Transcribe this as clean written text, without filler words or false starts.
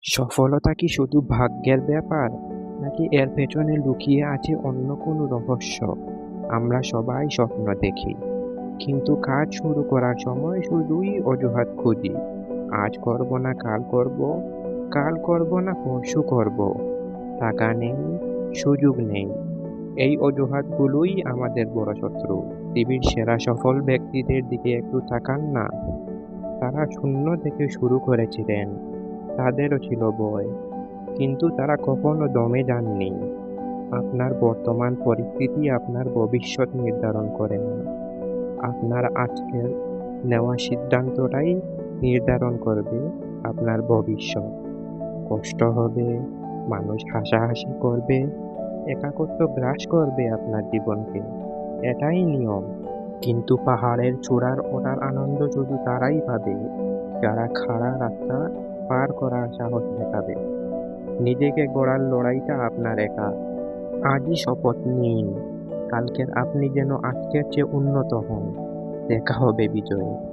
সফলতা কি শুধু ভাগ্যের ব্যাপার, নাকি এর পেছনে লুকিয়ে আছে অন্য কোনো রহস্য? আমরা সবাই স্বপ্ন দেখি, কিন্তু কাজ শুরু করার সময় শুধুই অজুহাত খুঁজি। আজ করব না কাল করব, কাল করব না পরশু করব। টাকা নেই, সুযোগ নেই। এই অজুহাতগুলোই আমাদের বড় শত্রু। পৃথিবীর সেরা সফল ব্যক্তিদের দিকে একটু তাকান না। তারা শূন্য থেকে শুরু করেছিলেন, তাদেরও ছিল ভয়, কিন্তু তারা কখনো দমে যাননি। আপনার বর্তমান পরিস্থিতি আপনার ভবিষ্যৎ নির্ধারণ করে না। আপনার আজকের নেওয়া সিদ্ধান্তটাই নির্ধারণ করবে আপনার ভবিষ্যৎ। কষ্ট হবে, মানুষ হাসাহাসি করবে, একাকিত্ব গ্রাস করবে আপনার জীবনকে। এটাই নিয়ম। কিন্তু পাহাড়ের চূড়ার ওঠার আনন্দ শুধু তারাই পাবে যারা খাড়া রাস্তা পার করার সাহস দেখাবে। নিজেকে গড়ার লড়াইটা আপনার একা। আজই শপথ নিন, কালকের আপনি যেন আজকের চেয়ে উন্নত হন। দেখা হবে বিজয়ে।